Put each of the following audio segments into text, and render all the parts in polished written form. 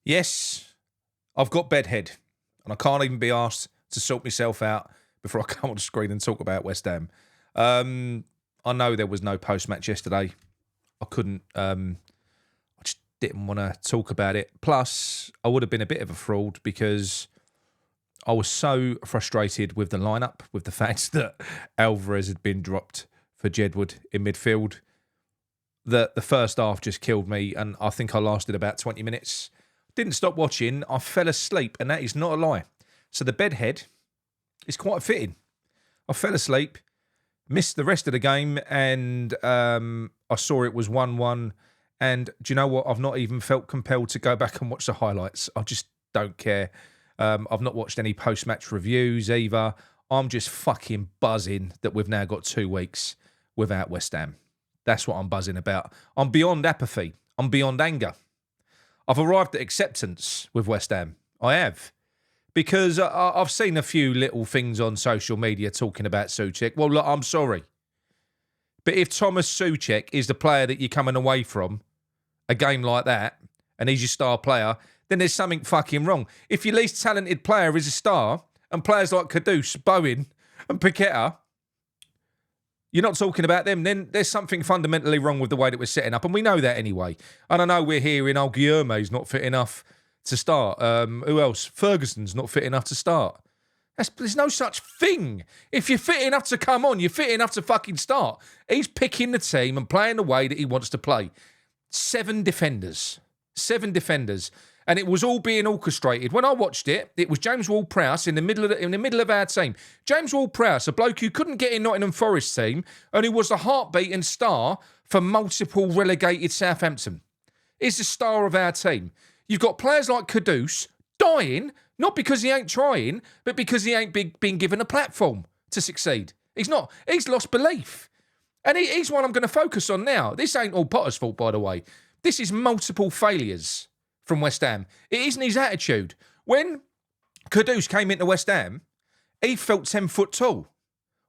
Yes, I've got bedhead, and I can't even be asked to sort myself out before I come on the screen and talk about West Ham. I know there was no post-match yesterday. I couldn't. I just didn't want to talk about it. Plus, I would have been a bit of a fraud because I was so frustrated with the lineup, with the fact that Alvarez had been dropped for Jedward in midfield, that the first half just killed me, and I think I lasted about 20 minutes. Didn't stop watching. I fell asleep, and that is not a lie. So the bedhead is quite fitting. I fell asleep, missed the rest of the game, and I saw it was 1-1. And do you know what? I've not even felt compelled to go back and watch the highlights. I just don't care. I've not watched any post-match reviews either. I'm just fucking buzzing that we've now got 2 weeks without West Ham. That's what I'm buzzing about. I'm beyond apathy. I'm beyond anger. I've arrived at acceptance with West Ham. I have. Because I've seen a few little things on social media talking about Souček. Well, look, I'm sorry. But if Thomas Souček is the player that you're coming away from a game like that, and he's your star player, then there's something fucking wrong. If your least talented player is a star, and players like Kudus, Bowen, and Paqueta, you're not talking about them, then there's something fundamentally wrong with the way that we're setting up. And we know that anyway. And I know we're hearing, Guillermo's not fit enough to start. Who else? Ferguson's not fit enough to start. There's no such thing. If you're fit enough to come on, you're fit enough to fucking start. He's picking the team and playing the way that he wants to play. 7 defenders. And it was all being orchestrated. When I watched it, it was James Ward-Prowse in the middle of our team. James Ward-Prowse, a bloke who couldn't get in Nottingham Forest team, and who was the heartbeat and star for multiple relegated Southampton, is the star of our team. You've got players like Kudus dying, not because he ain't trying, but because he ain't been given a platform to succeed. He's not. He's lost belief. And he's one I'm going to focus on now. This ain't all Potter's fault, by the way. This is multiple failures from West Ham. It isn't his attitude. When Kudus came into West Ham, he felt 10 foot tall.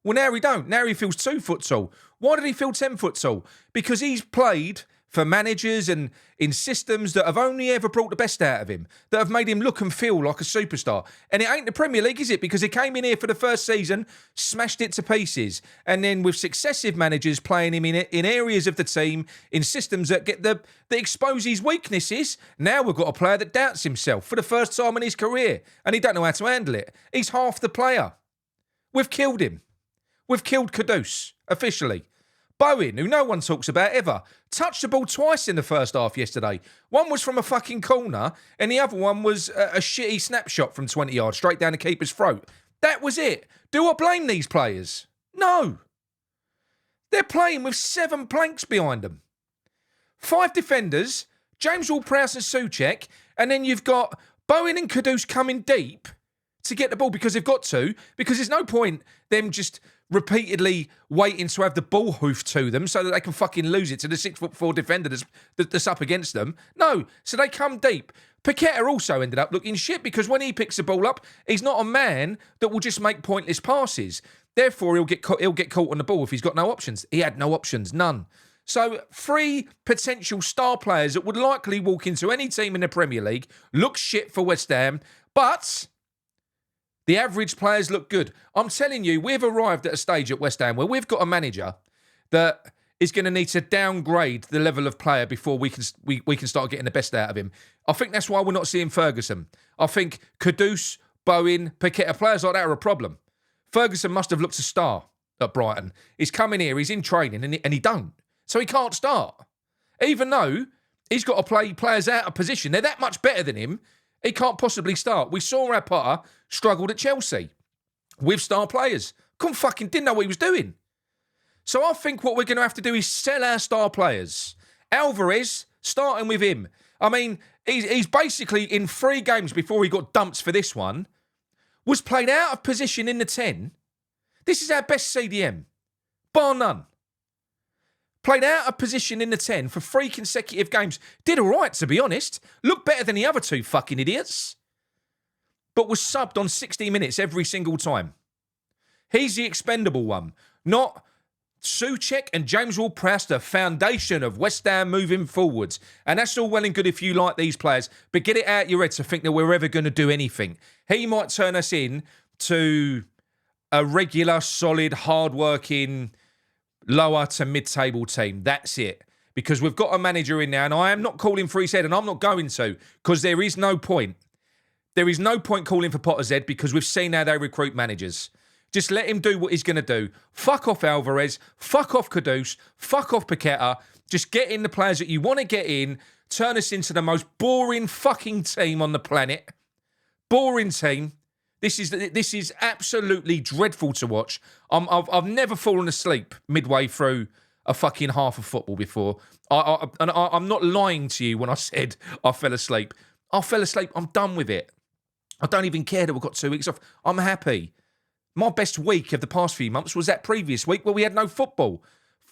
Well, now he don't. Now he feels 2 foot tall. Why did he feel 10 foot tall? Because he's played for managers and in systems that have only ever brought the best out of him, that have made him look and feel like a superstar. And it ain't the Premier League, is it? Because he came in here for the first season, smashed it to pieces, and then with successive managers playing him in areas of the team, in systems that that expose his weaknesses, now we've got a player that doubts himself for the first time in his career, and he don't know how to handle it. He's half the player. We've killed him. We've killed Kudus, officially. Bowen, who no one talks about ever, touched the ball twice in the first half yesterday. One was from a fucking corner, and the other one was a shitty snapshot from 20 yards, straight down the keeper's throat. That was it. Do I blame these players? No. They're playing with 7 planks behind them. 5 defenders, James Ward-Prowse and Souček, and then you've got Bowen and Kudus coming deep to get the ball because they've got to, because there's no point them just repeatedly waiting to have the ball hoofed to them so that they can fucking lose it to the 6'4" defender that's up against them. No, so they come deep. Paqueta also ended up looking shit because when he picks the ball up, he's not a man that will just make pointless passes. Therefore, he'll get caught on the ball if he's got no options. He had no options, none. So 3 potential star players that would likely walk into any team in the Premier League look shit for West Ham, but the average players look good. I'm telling you, we've arrived at a stage at West Ham where we've got a manager that is going to need to downgrade the level of player before we can start getting the best out of him. I think that's why we're not seeing Ferguson. I think Kudus, Bowen, Paqueta, players like that are a problem. Ferguson must have looked a star at Brighton. He's come in here, he's in training, and he don't. So he can't start. Even though he's got to play players out of position. They're that much better than him. He can't possibly start. We saw our Potter struggled at Chelsea with star players. Didn't know what he was doing. So I think what we're going to have to do is sell our star players. Alvarez, starting with him. I mean, he's basically in 3 games before he got dumped for this one, was played out of position in the 10. This is our best CDM, bar none. Played out of position in the 10 for 3 consecutive games. Did all right, to be honest. Looked better than the other 2 fucking idiots. But was subbed on 60 minutes every single time. He's the expendable one, not Souček and James Ward-Prowse, the foundation of West Ham moving forwards. And that's all well and good if you like these players, but get it out your head to think that we're ever going to do anything. He might turn us in to a regular, solid, hard-working, lower to mid-table team. That's it. Because we've got a manager in now, and I am not calling for his head, and I'm not going to, because there is no point. There is no point calling for Potter's head, because we've seen how they recruit managers. Just let him do what he's going to do. Fuck off Alvarez. Fuck off Kudus. Fuck off Paqueta. Just get in the players that you want to get in. Turn us into the most boring fucking team on the planet. Boring team. This is absolutely dreadful to watch. I've never fallen asleep midway through a fucking half of football before. I'm not lying to you when I said I fell asleep. I fell asleep. I'm done with it. I don't even care that we've got 2 weeks off. I'm happy. My best week of the past few months was that previous week where we had no football.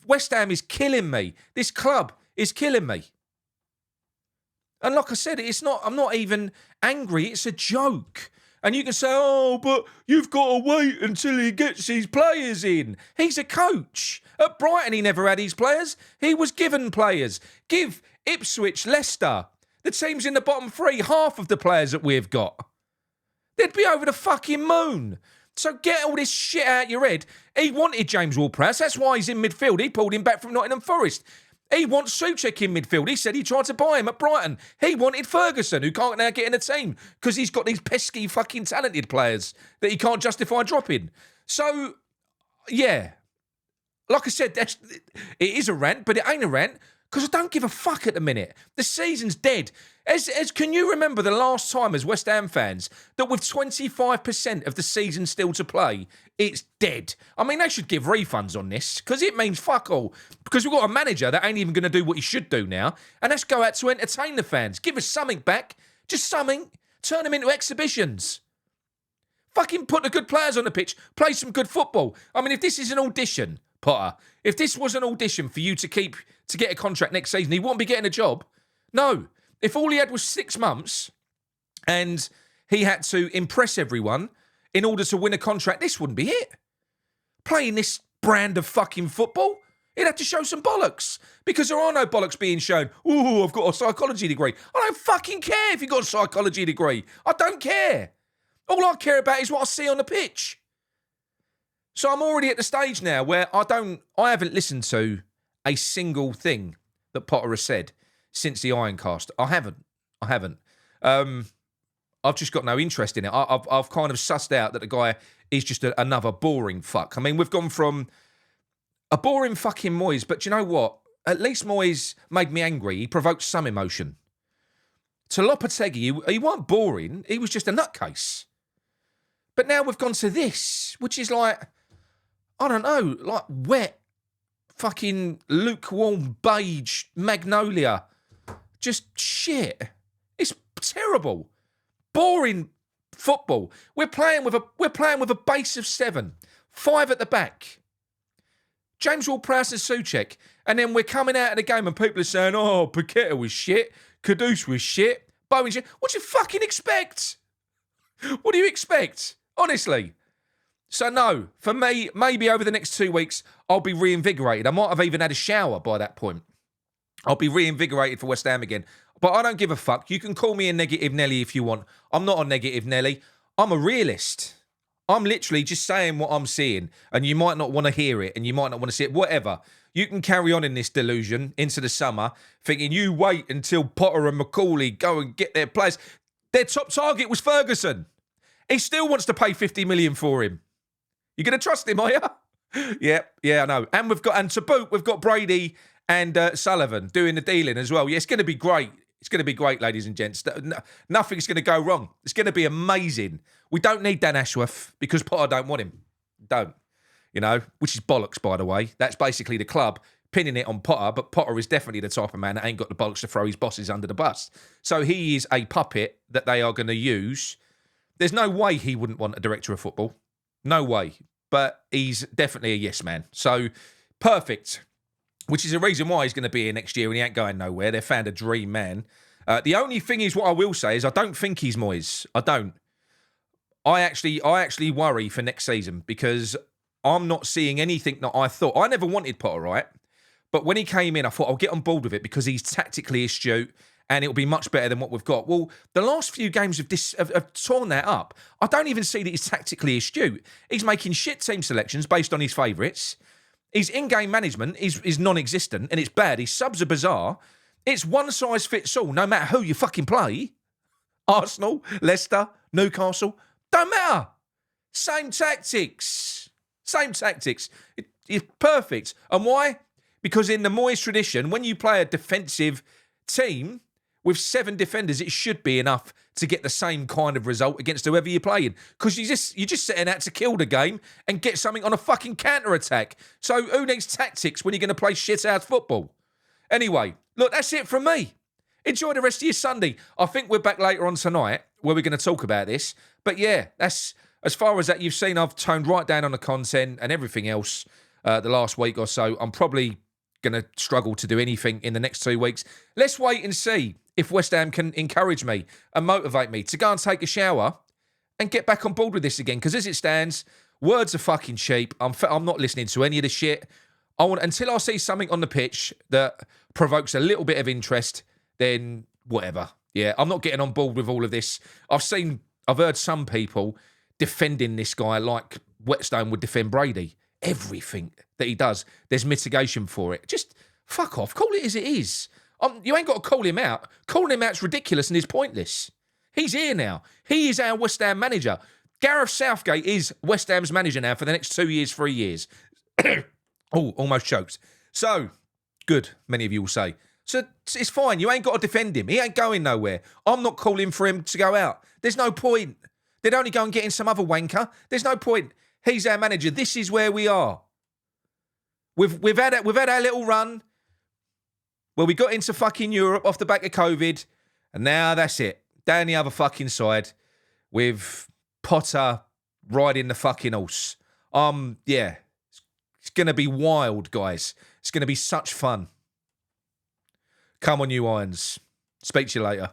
West Ham is killing me. This club is killing me. And like I said, I'm not even angry. It's a joke. And you can say, oh, but you've got to wait until he gets his players in. He's a coach. At Brighton, he never had his players. He was given players. Give Ipswich, Leicester, the teams in the bottom three, half of the players that we've got. They'd be over the fucking moon. So get all this shit out your head. He wanted James Ward-Prowse. That's why he's in midfield. He pulled him back from Nottingham Forest. He wants Souček in midfield. He said he tried to buy him at Brighton. He wanted Ferguson, who can't now get in the team because he's got these pesky fucking talented players that he can't justify dropping. So, yeah. Like I said, it is a rant, but it ain't a rant because I don't give a fuck at the minute. The season's dead. Can you remember the last time as West Ham fans that with 25% of the season still to play, it's dead? I mean, they should give refunds on this because it means fuck all. Because we've got a manager that ain't even going to do what he should do now. And let's go out to entertain the fans. Give us something back. Just something. Turn them into exhibitions. Fucking put the good players on the pitch. Play some good football. I mean, if this is an audition, Potter, if this was an audition for you to get a contract next season, he wouldn't be getting a job. No. If all he had was 6 months and he had to impress everyone in order to win a contract, this wouldn't be it. Playing this brand of fucking football, he'd have to show some bollocks because there are no bollocks being shown. Ooh, I've got a psychology degree. I don't fucking care if you've got a psychology degree. I don't care. All I care about is what I see on the pitch. So I'm already at the stage now where I haven't listened to a single thing that Potter has said since the Ironcast. I haven't. I've just got no interest in it. I've kind of sussed out that the guy is just another boring fuck. I mean, we've gone from a boring fucking Moyes, but do you know what? At least Moyes made me angry. He provoked some emotion. To Lopetegui, he wasn't boring. He was just a nutcase. But now we've gone to this, which is like, I don't know, like wet, fucking lukewarm beige magnolia. Just shit. It's terrible. Boring football. We're playing with a base of 7. 5 at the back. James Ward-Prowse and Souček. And then we're coming out of the game and people are saying, oh, Paqueta was shit. Kudus was shit. Bowen's shit. What do you fucking expect? What do you expect? Honestly. So no, for me, maybe over the next 2 weeks, I'll be reinvigorated. I might have even had a shower by that point. I'll be reinvigorated for West Ham again. But I don't give a fuck. You can call me a negative Nelly if you want. I'm not a negative Nelly. I'm a realist. I'm literally just saying what I'm seeing. And you might not want to hear it and you might not want to see it. Whatever. You can carry on in this delusion into the summer, thinking you wait until Potter and McCauley go and get their players. Their top target was Ferguson. He still wants to pay 50 million for him. You going to trust him, are you? Yeah, I know. And to boot, we've got Brady and Sullivan doing the dealing as well. Yeah, it's going to be great. It's going to be great, ladies and gents. Nothing's going to go wrong. It's going to be amazing. We don't need Dan Ashworth because Potter don't want him. Don't. Which is bollocks, by the way. That's basically the club pinning it on Potter, but Potter is definitely the type of man that ain't got the bollocks to throw his bosses under the bus. So he is a puppet that they are going to use. There's no way he wouldn't want a director of football. No way. But he's definitely a yes man. So, perfect. Which is the reason why he's going to be here next year and he ain't going nowhere. They've found a dream man. The only thing is, what I will say is I don't think he's Moyes. I don't. I actually worry for next season because I'm not seeing anything that I thought. I never wanted Potter, right? But when he came in, I thought I'll get on board with it because he's tactically astute and it'll be much better than what we've got. Well, the last few games have torn that up. I don't even see that he's tactically astute. He's making shit team selections based on his favourites. His in-game management is non-existent and it's bad. His subs are bizarre. It's one size fits all, no matter who you fucking play. Arsenal, Leicester, Newcastle, don't matter. Same tactics. It's perfect. And why? Because in the Moyes tradition, when you play a defensive team with 7 defenders, it should be enough to get the same kind of result against whoever you're playing. Because you're just setting out to kill the game and get something on a fucking counter-attack. So who needs tactics when you're going to play shit-ass football? Anyway, look, that's it from me. Enjoy the rest of your Sunday. I think we're back later on tonight where we're going to talk about this. But yeah, that's as far as that you've seen, I've toned right down on the content and everything else the last week or so. I'm probably going to struggle to do anything in the next 2 weeks. Let's wait and see if West Ham can encourage me and motivate me to go and take a shower and get back on board with this again. Because as it stands, words are fucking cheap. I'm not listening to any of the shit. Until I see something on the pitch that provokes a little bit of interest, then whatever. Yeah, I'm not getting on board with all of this. I've heard some people defending this guy like Whetstone would defend Brady. Everything that he does, there's mitigation for it. Just fuck off. Call it as it is. You ain't got to call him out. Calling him out's ridiculous and is pointless. He's here now. He is our West Ham manager. Gareth Southgate is West Ham's manager now for the next 2 years, 3 years. Oh, almost choked. So, good, many of you will say. So, it's fine. You ain't got to defend him. He ain't going nowhere. I'm not calling for him to go out. There's no point. They'd only go and get in some other wanker. There's no point. He's our manager. This is where we are. We've had our little run where we got into fucking Europe off the back of COVID, and now that's it. Down the other fucking side with Potter riding the fucking horse. Yeah. It's going to be wild, guys. It's going to be such fun. Come on, you Irons. Speak to you later.